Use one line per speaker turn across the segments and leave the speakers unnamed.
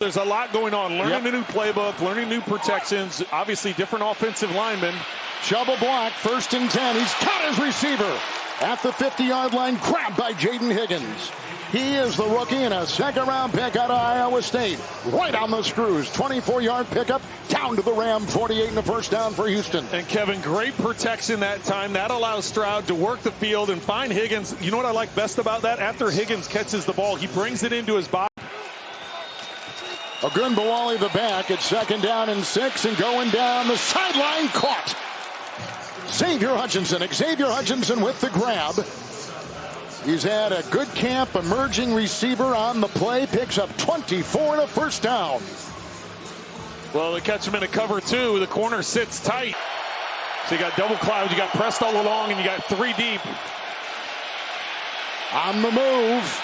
There's a lot going on. Learning a new playbook, learning new protections, obviously different offensive linemen.
Shovel block, 1st and 10. He's caught his receiver at the 50-yard line, grabbed by Jaden Higgins. He is the rookie and a second-round pick out of Iowa State. Right on the screws, 24-yard pickup, down to the Ram, 48 and a first down for Houston.
And Kevin, great protection that time. That allows Stroud to work the field and find Higgins. You know what I like best about that? After Higgins catches the ball, he brings it into his body.
Ogunbowale the back at 2nd down and 6, and going down the sideline, caught. Xavier Hutchinson with the grab. He's had a good camp, emerging receiver on the play, picks up 24 and a first down.
Well, they catch him in a cover 2. The corner sits tight. So you got double clouds, you got pressed all along, and you got 3 deep.
On the move.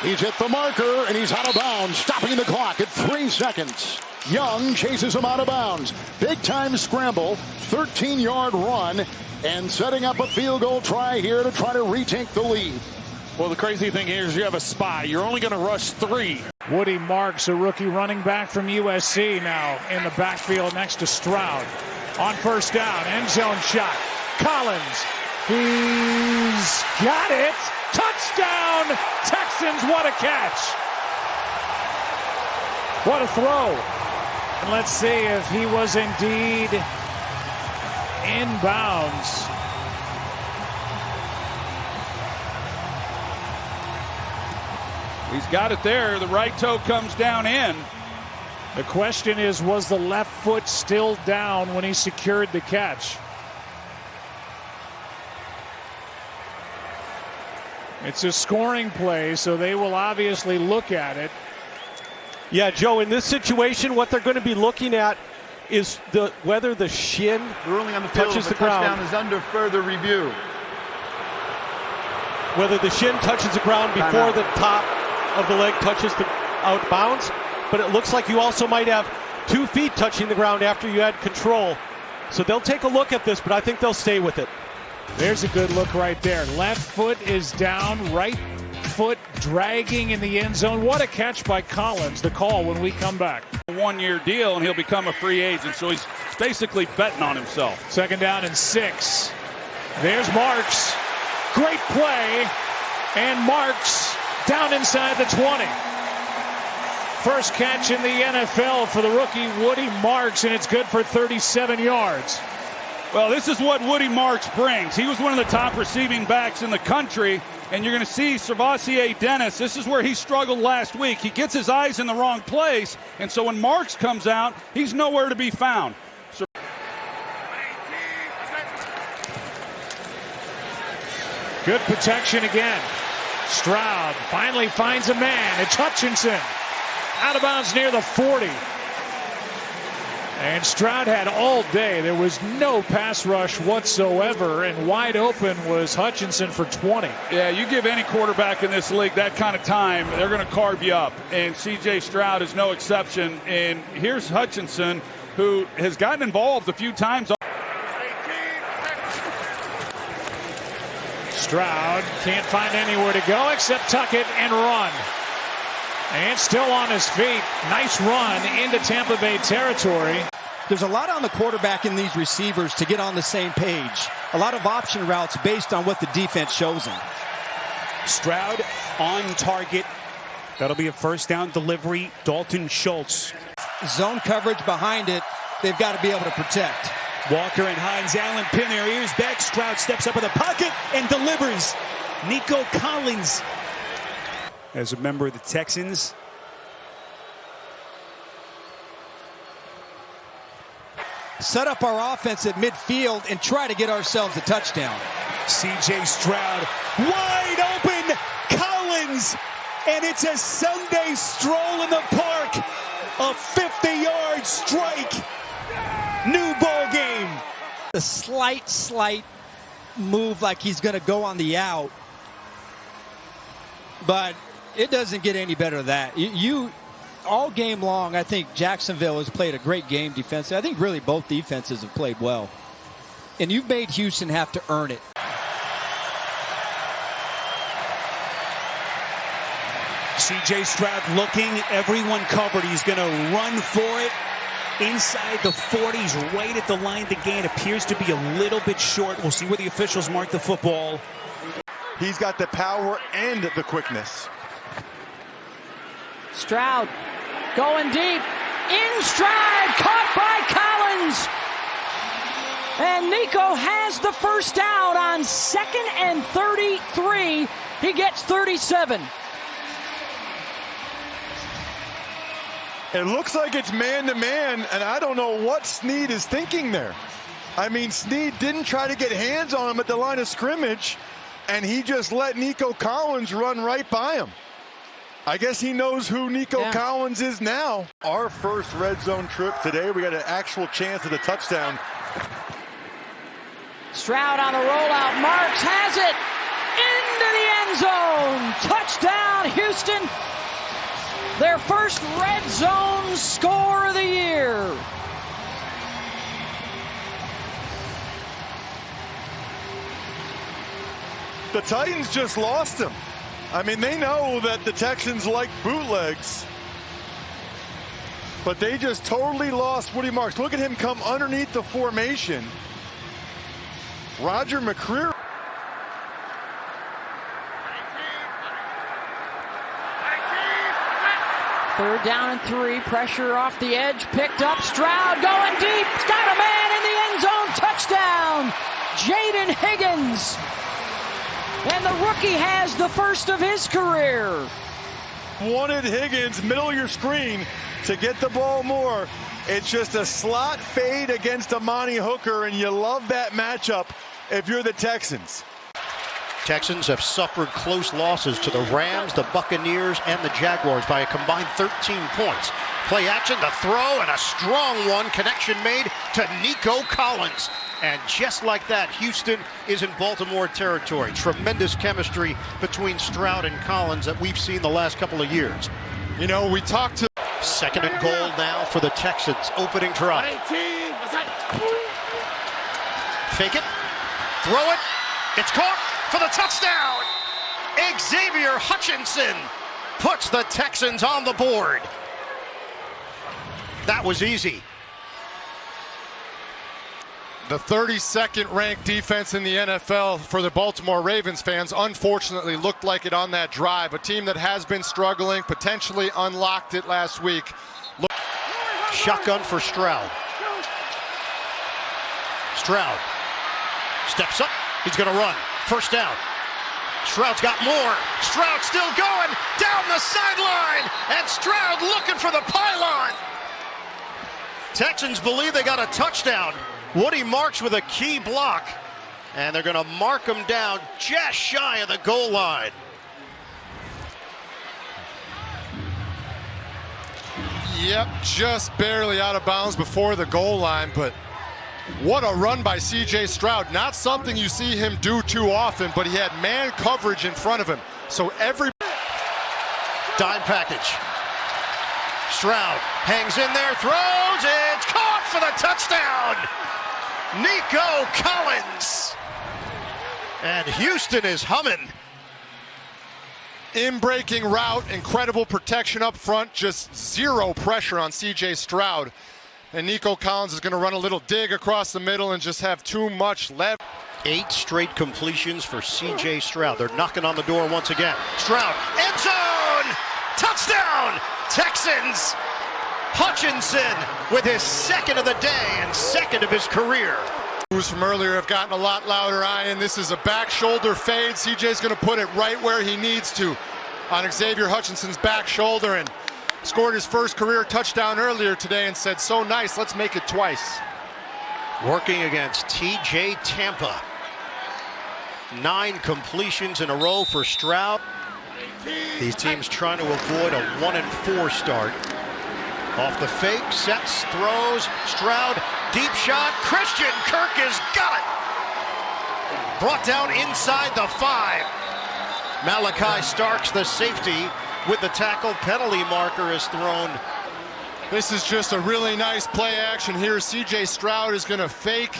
He's hit the marker, and he's out of bounds, stopping the clock at 3 seconds. Young chases him out of bounds. Big-time scramble, 13-yard run, and setting up a field goal try here to try to retake the lead.
Well, the crazy thing here is you have a spy. You're only going to rush 3.
Woody Marks, a rookie running back from USC, now in the backfield next to Stroud. On 1st down, end zone shot. Collins, he's got it. Touchdown, Texans, what a catch. What a throw. And let's see if he was indeed inbounds.
He's got it there. The right toe comes down in.
The question is, was the left foot still down when he secured the catch? It's a scoring play, so they will obviously look at it.
Yeah, Joe, in this situation, what they're going to be looking at is whether the shin
ruling on the field,
touches the
touchdown
ground.
is under further review.
Whether the shin touches the ground before the top of the leg touches the outbounds. But it looks like you also might have 2 feet touching the ground after you had control. So they'll take a look at this, but I think they'll stay with it.
There's a good look right there. Left foot is down, right foot dragging in the end zone. What a catch by Collins. The call when we come back.
A 1-year deal, and he'll become a free agent, so he's basically betting on himself.
2nd down and 6. There's Marks. Great play, and Marks down inside the 20. First catch in the NFL for the rookie Woody Marks, and it's good for 37 yards.
Well, this is what Woody Marks brings. He was one of the top receiving backs in the country, and you're going to see Servassier Dennis. This is where he struggled last week. He gets his eyes in the wrong place, and so when Marks comes out, he's nowhere to be found.
Good protection again. Stroud finally finds a man. It's Hutchinson. Out of bounds near the 40. And Stroud had all day. There was no pass rush whatsoever, and wide open was Hutchinson for 20.
Yeah, you give any quarterback in this league that kind of time, they're going to carve you up. And C.J. Stroud is no exception. And here's Hutchinson, who has gotten involved a few times.
Stroud can't find anywhere to go except tuck it and run. And still on his feet. Nice run into Tampa Bay territory.
There's a lot on the quarterback and these receivers to get on the same page. A lot of option routes based on what the defense shows them.
Stroud on target. That'll be a 1st down delivery. Dalton Schultz.
Zone coverage behind it. They've got to be able to protect.
Walker and Hines Allen pin their ears back. Stroud steps up in the pocket and delivers. Nico Collins, as a member of the Texans.
Set up our offense at midfield and try to get ourselves a touchdown.
C.J. Stroud wide open. Collins, and it's a Sunday stroll in the park. A 50-yard strike. New ball game.
A slight move like he's going to go on the out. But it doesn't get any better than that. All game long, I think Jacksonville has played a great game defensively. I think really both defenses have played well. And you've made Houston have to earn it.
C.J. Stroud looking, everyone covered. He's going to run for it inside the 40s, right at the line to gain. Appears to be a little bit short. We'll see where the officials mark the football.
He's got the power and the quickness.
Stroud going deep. In stride, caught by Collins. And Nico has the first down on 2nd and 33. He gets 37.
It looks like it's man-to-man, and I don't know what Snead is thinking there. I mean, Snead didn't try to get hands on him at the line of scrimmage, and he just let Nico Collins run right by him. I guess he knows who Nico Collins is now. Our first red zone trip today, we got an actual chance at a touchdown.
Stroud on the rollout. Marks has it into the end zone. Touchdown, Houston. Their first red zone score of the year.
The Titans just lost him. I mean, they know that the Texans like bootlegs, but they just totally lost Woody Marks. Look at him come underneath the formation. Roger McCreary.
Third down and 3. Pressure off the edge. Picked up. Stroud going deep. He's got a man in the end zone. Touchdown. Jaden Higgins. And the rookie has the first of his career.
Wanted Higgins, middle of your screen, to get the ball more. It's just a slot fade against Amani Hooker, and you love that matchup if you're the Texans.
Texans have suffered close losses to the Rams, the Buccaneers, and the Jaguars by a combined 13 points. Play action, the throw, and a strong one. Connection made to Nico Collins. And just like that, Houston is in Baltimore territory. Tremendous chemistry between Stroud and Collins that we've seen the last couple of years.
You know, we talked to...
2nd and goal now for the Texans. Opening drive. Fake it. Throw it. It's caught for the touchdown. Xavier Hutchinson puts the Texans on the board. That was easy.
The 32nd ranked defense in the NFL for the Baltimore Ravens fans unfortunately looked like it on that drive. A team that has been struggling, potentially unlocked it last week.
Shotgun for Stroud. Stroud steps up. He's going to run. First down. Stroud's got more. Stroud still going down the sideline. And Stroud looking for the pylon. Texans believe they got a touchdown. Woody Marks with a key block, and they're going to mark him down just shy of the goal line.
Yep, just barely out of bounds before the goal line, but what a run by C.J. Stroud. Not something you see him do too often, but he had man coverage in front of him. So every
dime package. Stroud hangs in there, throws, it's caught for the touchdown. Nico Collins. And Houston is humming.
in-breaking route, incredible protection up front, just zero pressure on C.J. Stroud. And Nico Collins is going to run a little dig across the middle and just have too much left.
8 straight completions for C.J. Stroud. They're knocking on the door once again. Stroud, end zone! Touchdown! Texans! Hutchinson with his second of the day and second of his career.
Moves from earlier have gotten a lot louder, Ian. This is a back shoulder fade. CJ's going to put it right where he needs to on Xavier Hutchinson's back shoulder, and scored his first career touchdown earlier today and said, so nice, let's make it twice.
Working against TJ Tampa. 9 completions in a row for Stroud. These teams trying to avoid a 1-4 start. Off the fake, sets, throws, Stroud, deep shot, Christian Kirk has got it! Brought down inside the 5. Malachi Starks, the safety, with the tackle. Penalty marker is thrown.
This is just a really nice play action here. CJ Stroud is going to fake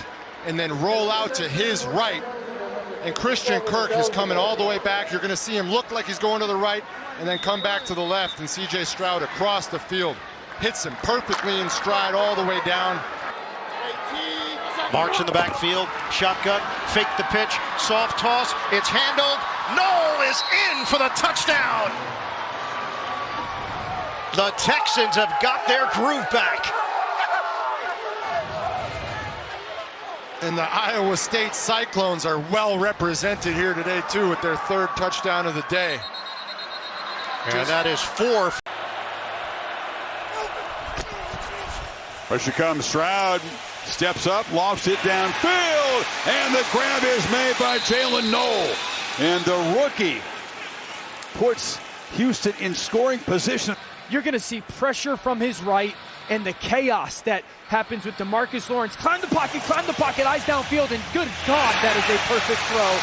and then roll out to his right. And Christian Kirk is coming all the way back. You're going to see him look like he's going to the right and then come back to the left. And C.J. Stroud across the field hits him perfectly in stride all the way down.
Marks in the backfield, shotgun, fake the pitch, soft toss, it's handled. Knoll is in for the touchdown. The Texans have got their groove back.
And the Iowa State Cyclones are well represented here today, too, with their third touchdown of the day.
And that is 4.
Pressure comes, Stroud steps up, lofts it downfield, and the grab is made by Jalen Knoll. And the rookie puts Houston in scoring position.
You're going to see pressure from his right and the chaos that happens with DeMarcus Lawrence. Climb the pocket, eyes downfield, and good God, that is a perfect throw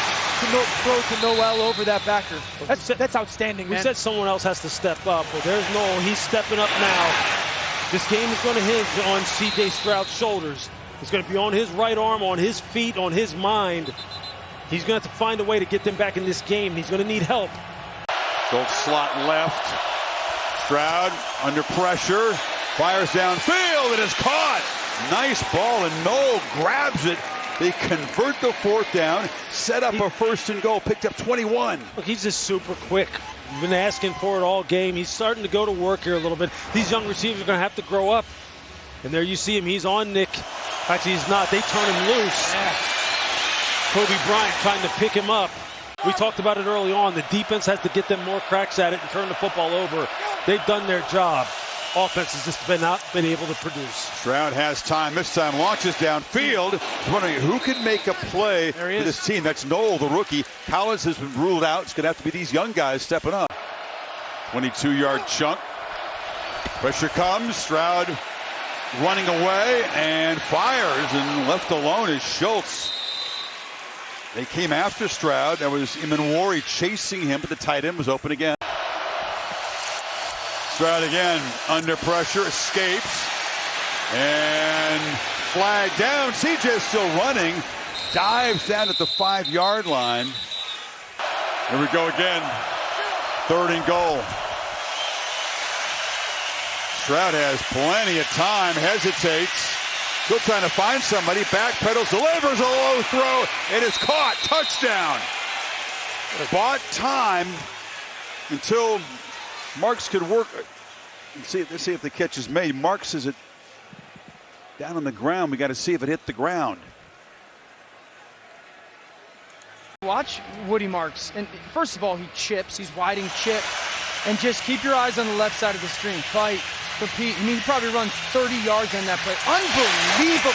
to Noel over that backer. That's outstanding, man.
We said someone else has to step up, but there's Noel. He's stepping up now. This game is going to hinge on C.J. Stroud's shoulders. It's going to be on his right arm, on his feet, on his mind. He's going to have to find a way to get them back in this game. He's going to need help.
Schultz slot left. Stroud under pressure. Fires downfield. It is caught. Nice ball, and Knoll grabs it. They convert the fourth down, set up a first and goal, picked up 21.
Look, he's just super quick. We've been asking for it all game. He's starting to go to work here a little bit. These young receivers are going to have to grow up. And there you see him. He's on Nick. Actually, he's not. They turn him loose. Yeah. Kobe Bryant trying to pick him up. We talked about it early on. The defense has to get them more cracks at it and turn the football over. They've done their job. Offense has just not been able to produce.
Stroud has time. This time launches downfield. Wondering who can make a play for this team. That's Knoll, the rookie. Collins has been ruled out. It's going to have to be these young guys stepping up. 22-yard chunk. Pressure comes. Stroud running away and fires, and left alone is Schultz. They came after Stroud. That was Imanwari chasing him, but the tight end was open again. Stroud again under pressure, escapes, and flag down. CJ's still running, dives down at the 5-yard line. Here we go again. 3rd and goal. Stroud has plenty of time, hesitates, still trying to find somebody, backpedals, delivers a low throw, it is caught, touchdown. Bought time until Marks could work. Let's see if the catch is made. Marks is it down on the ground. We got to see if it hit the ground.
Watch Woody Marks. And first of all, he chips. He's widing chip. And just keep your eyes on the left side of the screen. Fight, compete. I mean, he probably runs 30 yards on that play. Unbelievable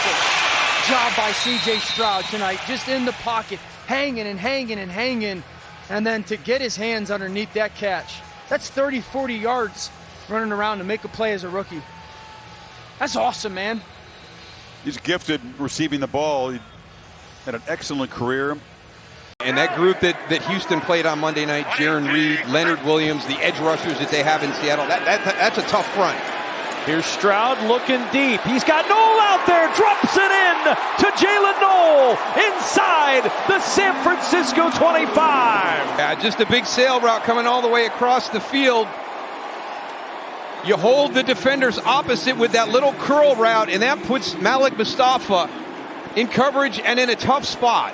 job by C.J. Stroud tonight. Just in the pocket, hanging and hanging and hanging. And then to get his hands underneath that catch. That's 30, 40 yards running around to make a play as a rookie. That's awesome, man.
He's gifted receiving the ball. He had an excellent career.
And that group that Houston played on Monday night, Jaron Reed, Leonard Williams, the edge rushers that they have in Seattle, that's a tough front.
Here's Stroud looking deep. He's got Knoll out there, drops it in to Jalen Knoll inside the San Francisco 25.
Yeah, just a big sail route coming all the way across the field. You hold the defenders opposite with that little curl route, and that puts Malik Mustafa in coverage and in a tough spot.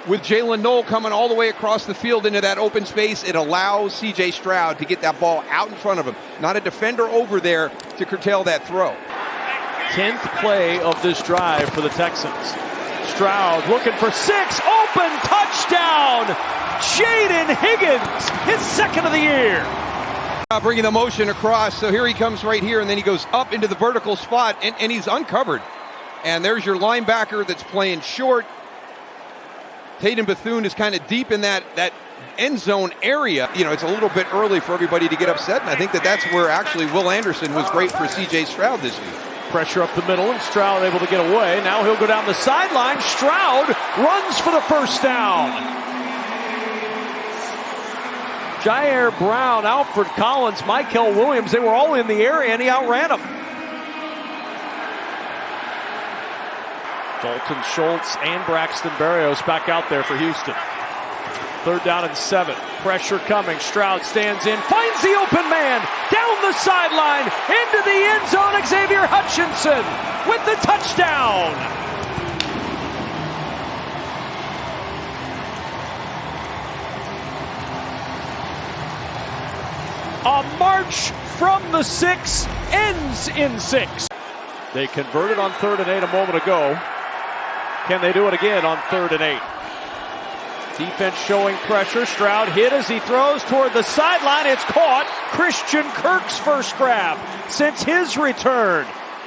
With Jalen Knoll coming all the way across the field into that open space, it allows C.J. Stroud to get that ball out in front of him. Not a defender over there to curtail that throw.
10th play of this drive for the Texans. Stroud looking for 6, open touchdown! Jaden Higgins, his 2nd of the year.
Bringing the motion across, so here he comes right here, and then he goes up into the vertical spot, and he's uncovered. And there's your linebacker that's playing short. Tatum Bethune is kind of deep in that end zone area. You know, it's a little bit early for everybody to get upset, and I think that's where actually Will Anderson was great for C.J. Stroud this week.
Pressure up the middle, and Stroud able to get away. Now he'll go down the sideline. Stroud runs for the first down. Jair Brown, Alfred Collins, Michael Williams, they were all in the area, and he outran them. Dalton Schultz and Braxton Berrios back out there for Houston. 3rd down and 7. Pressure coming. Stroud stands in, finds the open man, down the sideline, into the end zone. Xavier Hutchinson with the touchdown. A march from the 6 ends in 6. They converted on 3rd and 8 a moment ago. Can they do it again on 3rd and 8? Defense showing pressure. Stroud hit as he throws toward the sideline. It's caught. Christian Kirk's first grab since his return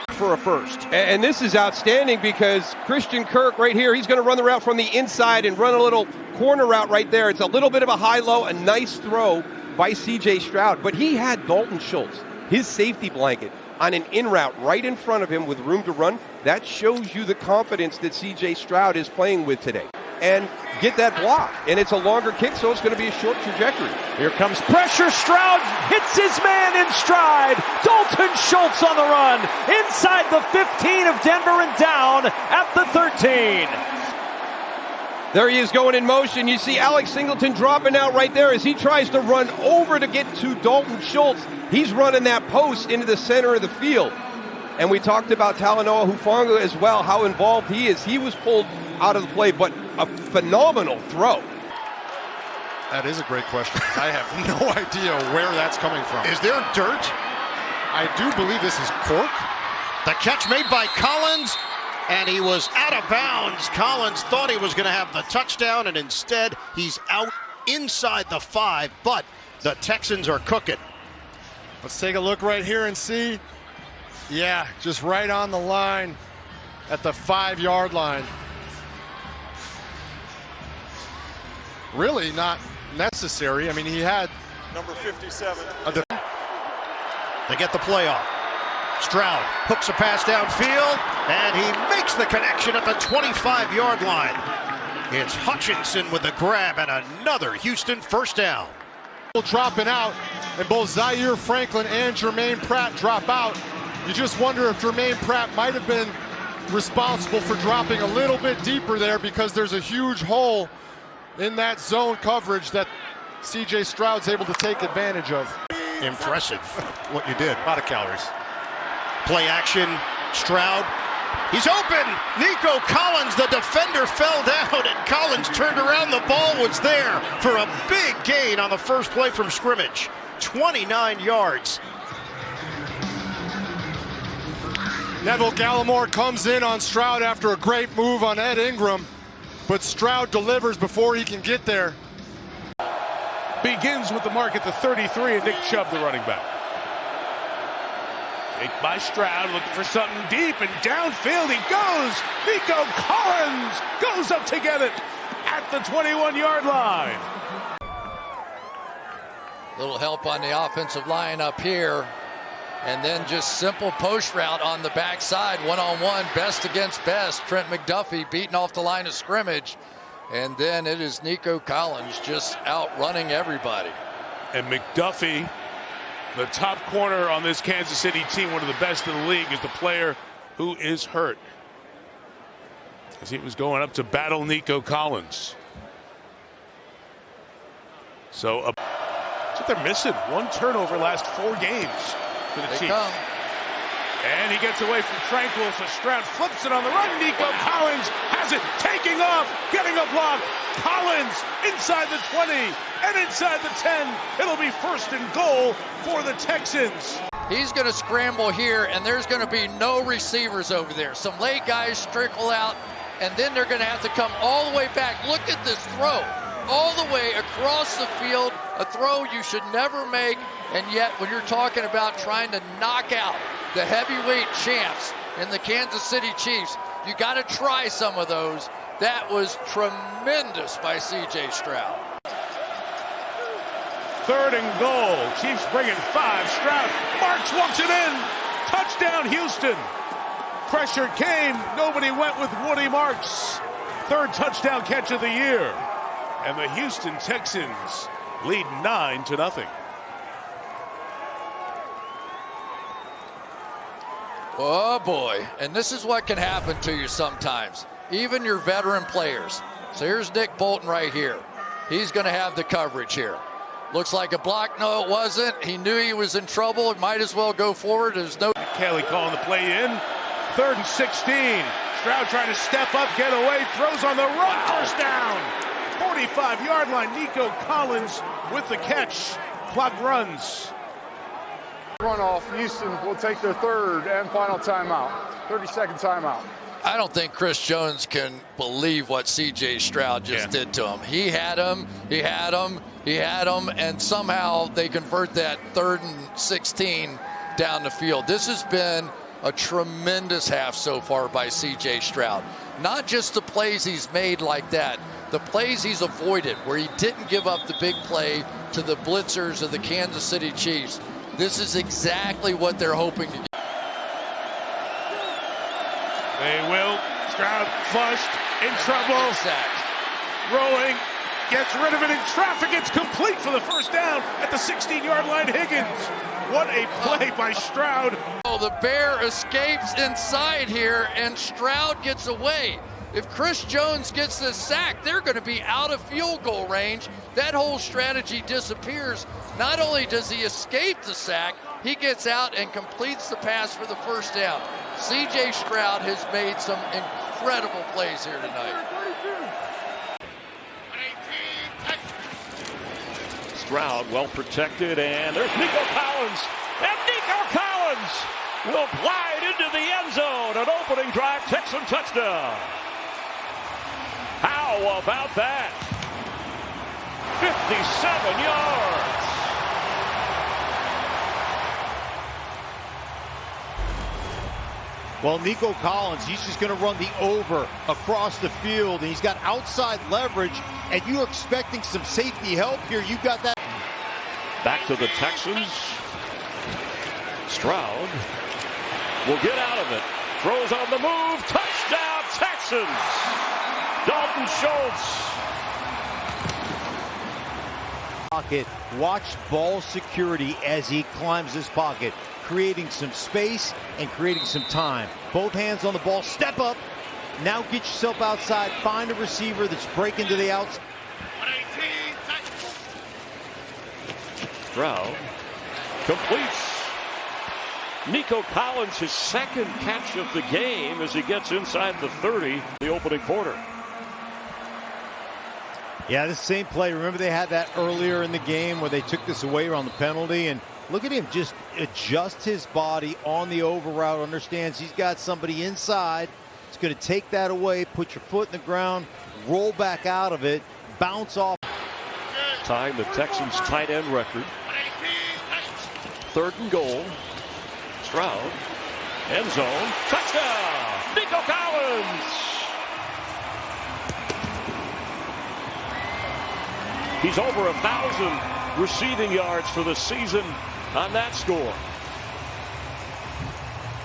for a first.
And this is outstanding because Christian Kirk right here, he's going to run the route from the inside and run a little corner route right there. It's a little bit of a high-low, a nice throw by C.J. Stroud. But he had Dalton Schultz, his safety blanket, on an in route right in front of him with room to run. That shows you the confidence that C.J. Stroud is playing with today. And get that block. And it's a longer kick, so it's going to be a short trajectory.
Here comes pressure. Stroud hits his man in stride. Dalton Schultz on the run. Inside the 15 of Denver and down at the 13.
There he is going in motion. You see Alex Singleton dropping out right there as he tries to run over to get to Dalton Schultz. He's running that post into the center of the field. And we talked about Talanoa Hufanga as well, how involved he is. He was pulled out of the play, but a phenomenal throw.
That is a great question. I have no idea where that's coming from.
Is there dirt?
I do believe this is cork.
The catch made by Collins, and he was out of bounds. Collins thought he was going to have the touchdown, and instead he's out inside the 5, but the Texans are cooking.
Let's take a look right here and see. Yeah, just right on the line at the 5-yard line. Really not necessary. I mean, he had number 57.
They get the play off. Stroud hooks a pass downfield, and he makes the connection at the 25-yard line. It's Hutchinson with the grab and another Houston first down.
Dropping out, and both Zaire Franklin and Jermaine Pratt drop out. You just wonder if Jermaine Pratt might have been responsible for dropping a little bit deeper there because there's a huge hole in that zone coverage that C.J. Stroud's able to take advantage of.
Impressive what you did.
A lot of calories.
Play action, Stroud. He's open! Nico Collins, the defender, fell down, and Collins turned around. The ball was there for a big gain on the first play from scrimmage. 29 yards.
Neville Gallimore comes in on Stroud after a great move on Ed Ingram, but Stroud delivers before he can get there.
Begins with the mark at the 33 and Nick Chubb, the running back. Take by Stroud, looking for something deep, and downfield he goes. Nico Collins goes up to get it at the 21-yard line.
Little help on the offensive line up here. And then just simple post route on the backside, one-on-one, best against best. Trent McDuffie beating off the line of scrimmage. And then it is Nico Collins just outrunning everybody.
And McDuffie, the top corner on this Kansas City team, one of the best in the league, is the player who is hurt, as he was going up to battle Nico Collins. So that's what they're missing. One turnover last 4 games for the Chiefs.
Come.
And he gets away from Tranquil, so Stroud flips it on the run. Nico Collins has it, taking off, getting a block. Collins inside the 20 and inside the 10. It'll be 1st and goal for the Texans.
He's going to scramble here, and there's going to be no receivers over there. Some late guys trickle out, and then they're going to have to come all the way back. Look at this throw. All the way across the field, a throw you should never make, and yet when you're talking about trying to knock out the heavyweight champs in the Kansas City Chiefs, you got to try some of those. That was tremendous by C.J. Stroud.
3rd and goal. Chiefs bringing 5. Stroud, Marks walks it in. Touchdown, Houston. Pressure came. Nobody went with Woody Marks. 3rd touchdown catch of the year. And the Houston Texans lead 9-0.
Oh boy, and this is what can happen to you sometimes, even your veteran players. So here's Nick Bolton right here. He's going to have the coverage here. Looks like a block. No, it wasn't. He knew he was in trouble. He might as well go forward. There's no.
Kelly calling the play in. 3rd and 16. Stroud trying to step up, get away, throws on the run, first down. 45-yard line. Nico Collins with the catch. Clock runs.
Runoff. Houston will take their 3rd and final timeout. 30-second timeout.
I don't think Chris Jones can believe what C.J. Stroud just did to him. He had him, and somehow they convert that 3rd and 16 down the field. This has been a tremendous half so far by C.J. Stroud. Not just the plays he's made like that, the plays he's avoided where he didn't give up the big play to the blitzers of the Kansas City Chiefs. This is exactly what they're hoping to get.
They will. Stroud flushed, in trouble. Rolling, gets rid of it in traffic. It's complete for the first down at the 16-yard line. Higgins. What a play by Stroud.
Oh, the Bear escapes inside here, and Stroud gets away. If Chris Jones gets this sack, they're going to be out of field goal range. That whole strategy disappears. Not only does he escape the sack, he gets out and completes the pass for the first down. C.J. Stroud has made some incredible plays here tonight.
Stroud well protected, and there's Nico Collins. And Nico Collins will glide into the end zone. An opening drive, Texan touchdown. How about that? 57 yards.
Well, Nico Collins, he's just going to run the over across the field, and he's got outside leverage, and you're expecting some safety help here. You got that.
Back to the Texans. Stroud will get out of it. Throws on the move. Touchdown, Texans. Dalton Schultz.
Pocket. Watch ball security as he climbs this pocket, creating some space and creating some time. Both hands on the ball. Step up. Now get yourself outside. Find a receiver that's breaking to the outside.
Stroud completes. Nico Collins, his 2nd catch of the game as he gets inside the 30, the opening quarter.
Yeah, the same play. Remember they had that earlier in the game where they took this away on the penalty, and look at him just adjust his body on the over route. Understands he's got somebody inside. It's going to take that away, put your foot in the ground, roll back out of it, bounce off.
Tying the Texans' tight end record. 3rd and goal. Stroud. End zone. Touchdown! Nico Collins! He's over 1,000 receiving yards for the season on that score.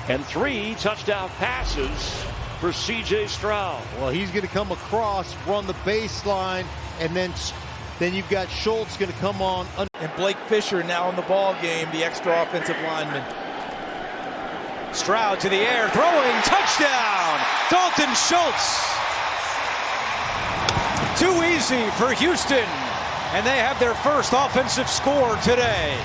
And 3 touchdown passes for C.J. Stroud.
Well, he's going to come across, run the baseline, and then you've got Schultz going to come on.
And Blake Fisher now in the ball game, the extra offensive lineman.
Stroud to the air, throwing, touchdown! Dalton Schultz. Too easy for Houston, and they have their first offensive score today.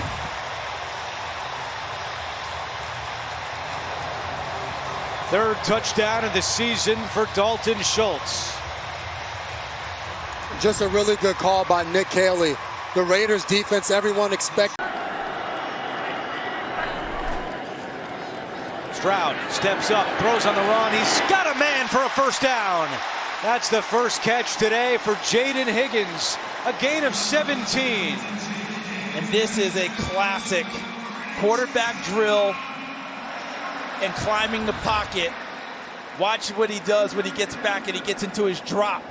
Third touchdown of the season for Dalton Schultz.
Just a really good call by Nick Haley. The Raiders defense, everyone expected.
Stroud steps up, throws on the run. He's got a man for a first down. That's the first catch today for Jaden Higgins. A gain of 17.
And this is a classic quarterback drill and climbing the pocket. Watch what he does when he gets back and he gets into his drop.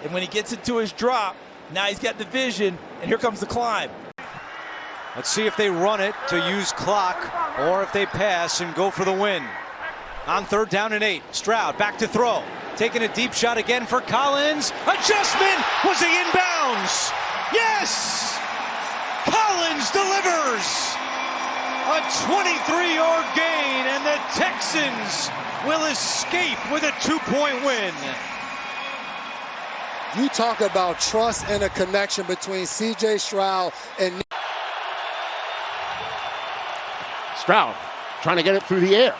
And when he gets into his drop, now he's got the vision, and here comes the climb.
Let's see if they run it to use clock or if they pass and go for the win. On 3rd down and 8, Stroud back to throw. Taking a deep shot again for Collins. Adjustment! Was he in bounds? Yes! Collins delivers! A 23-yard gain, and the Texans
Texans will escape with a 2-point win.
You talk about trust and a connection between C.J. Stroud and
Stroud trying to get it through the air.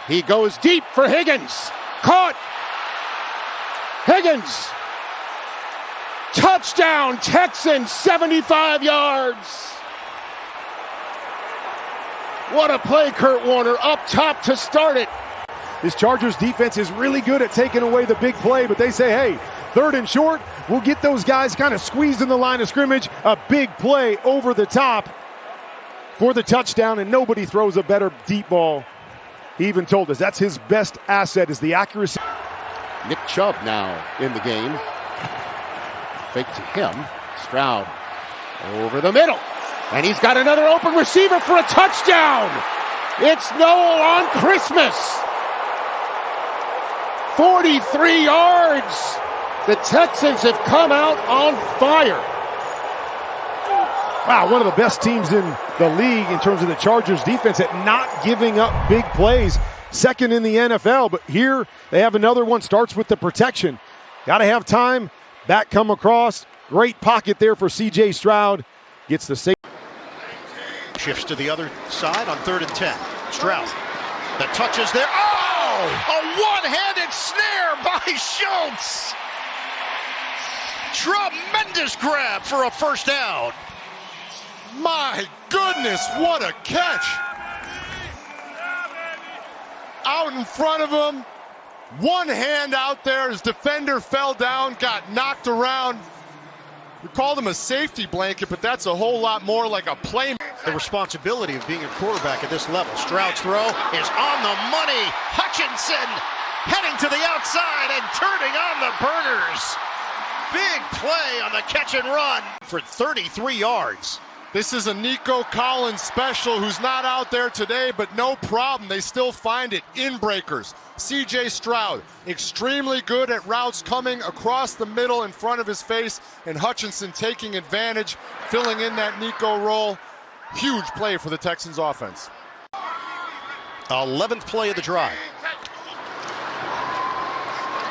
He goes deep for Higgins. Caught. Higgins. Touchdown, Texans, 75 yards. What a play, Kurt Warner, up top to start it.
This Chargers defense is really good at taking away the big play, but they say, hey, 3rd and short, we'll get those guys kind of squeezed in the line of scrimmage. A big play over the top for the touchdown, and nobody throws a better deep ball. He even told us that's his best asset is the accuracy.
Nick Chubb now in the game. Fake to him. Stroud over the middle. And he's got another open receiver for a touchdown. It's Noel on Christmas. 43 yards. The Texans have come out on fire.
Wow, one of the best teams in the league in terms of the Chargers defense at not giving up big plays. 2nd in the NFL, but here they have another one. Starts with the protection. Got to have time. Back come across. Great pocket there for C.J. Stroud. Gets the save.
Shifts to the other side on 3rd and 10. Stroud. The touch is there. Oh! A one-handed snare by Schultz. Tremendous grab for a first down.
My goodness, what a catch. Out in front of him. One hand out there. His defender fell down, got knocked around. We called him a safety blanket, but that's a whole lot more like a play.
The responsibility of being a quarterback at this level. Stroud's throw is on the money. Hutchinson heading to the outside and turning on the burners. Big play on the catch and run for 33 yards.
This is a Nico Collins special who's not out there today, but no problem. They still find it in breakers. C.J. Stroud, extremely good at routes coming across the middle in front of his face, and Hutchinson taking advantage, filling in that Nico role. Huge play for the Texans offense.
11th play of the drive.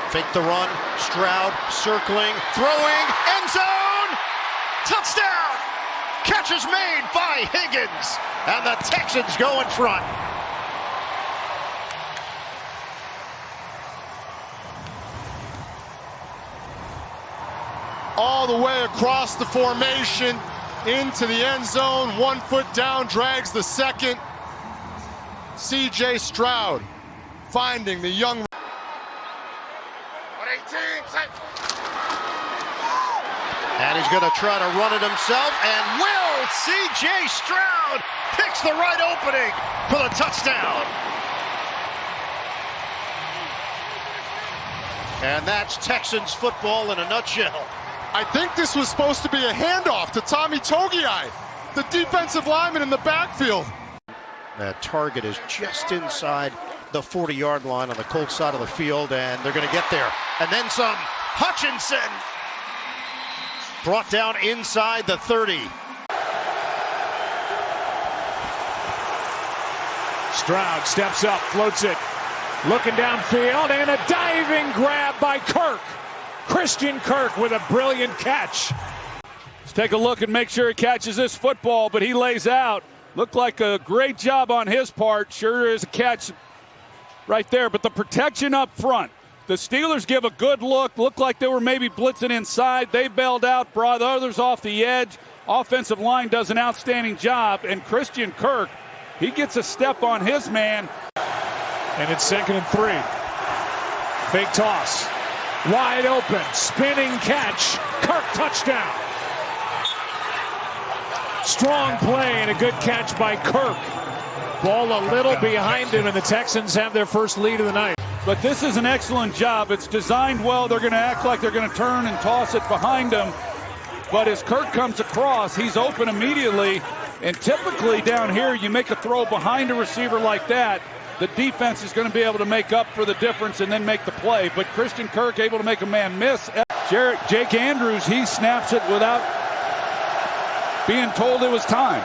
Fake the run. Stroud circling, throwing, end zone, touchdown! Catch is made by Higgins, and the Texans go in front.
All the way across the formation, into the end zone, 1 foot down, drags the second. C.J. Stroud finding the young.
And he's going to try to run it himself, and will. C.J. Stroud picks the right opening for the touchdown. And that's Texans football in a nutshell.
I think this was supposed to be a handoff to Tommy Togiai, the defensive lineman in the backfield.
That target is just inside the 40-yard line on the Colts side of the field, and they're going to get there. And then some. Hutchinson brought down inside the 30.
Stroud steps up, floats it, looking downfield, and a diving grab by Kirk. Christian Kirk with a brilliant catch.
Let's take a look and make sure he catches this football, but he lays out. Looked like a great job on his part. Sure is a catch right there, but the protection up front. The Steelers give a good look. Looked like they were maybe blitzing inside. They bailed out, brought others off the edge. Offensive line does an outstanding job, and Christian Kirk, he gets a step on his man.
And it's 2nd and 3. Fake toss. Wide open. Spinning catch. Kirk touchdown. Strong play and a good catch by Kirk. Ball a little behind him, and the Texans have their first lead of the night.
But this is an excellent job. It's designed well. They're going to act like they're going to turn and toss it behind him. But as Kirk comes across, he's open immediately. And typically down here, you make a throw behind a receiver like that, the defense is going to be able to make up for the difference and then make the play. But Christian Kirk able to make a man miss. Jake Andrews, he snaps it without being told it was time.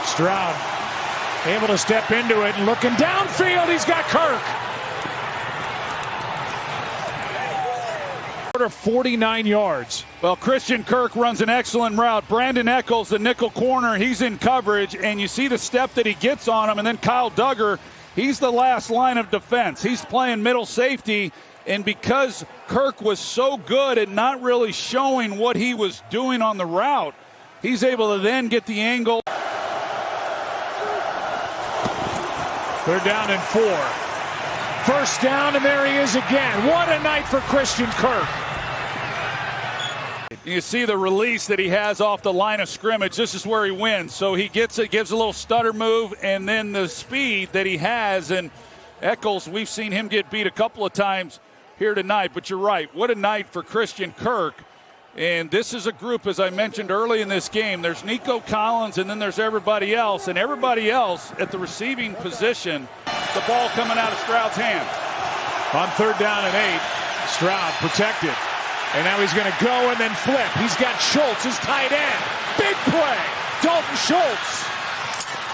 Stroud Able to step into it and looking downfield. He's got Kirk. 49 yards.
Well, Christian Kirk runs an excellent route. Brandon Echols, the nickel corner, he's in coverage, and you see the step that he gets on him, and then Kyle Duggar, he's the last line of defense. He's playing middle safety, and because Kirk was so good at not really showing what he was doing on the route, he's able to then get the angle.
3rd down and 4. 1st down, and there he is again. What a night for Christian Kirk.
You see the release that he has off the line of scrimmage. This is where he wins. So he gets it, gives a little stutter move, and then the speed that he has. And Echols, we've seen him get beat a couple of times here tonight. But you're right. What a night for Christian Kirk. And this is a group, as I mentioned early in this game, there's Nico Collins, and then there's everybody else. And everybody else at the receiving position, the ball coming out of Stroud's hand.
On 3rd down and 8, Stroud protected. And now he's going to go and then flip. He's got Schultz, his tight end. Big play. Dalton Schultz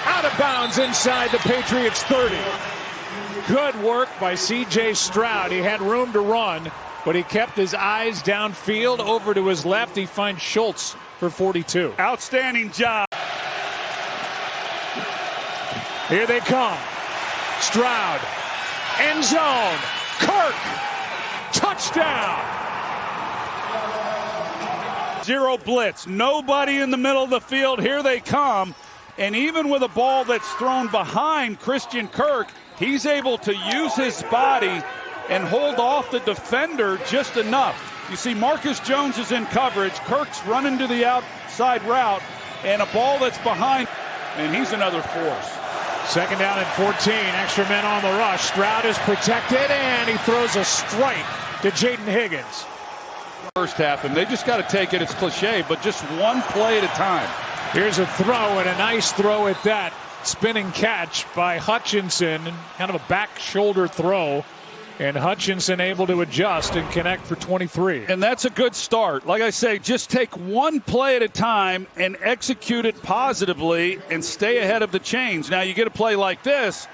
out of bounds inside the Patriots 30. Good work by C.J. Stroud. He had room to run, but he kept his eyes downfield. Over to his left, he finds Schultz for 42.
Outstanding job.
Here they come. Stroud. End zone. Kirk. Touchdown.
0 blitz. Nobody in the middle of the field. Here they come. And even with a ball that's thrown behind Christian Kirk, he's able to use his body and hold off the defender just enough. You see Marcus Jones is in coverage. Kirk's running to the outside route, and a ball that's behind, and he's another force.
2nd down and 14. Extra men on the rush. Stroud is protected, and he throws a strike to Jaden Higgins.
First half, and they just got to take it. It's cliche, but just one play at a time.
Here's a throw, and a nice throw at that. Spinning catch by Hutchinson, kind of a back shoulder throw. And Hutchinson able to adjust and connect for 23.
And that's a good start. Like I say, just take one play at a time and execute it positively and stay ahead of the chains. Now you get a play like this,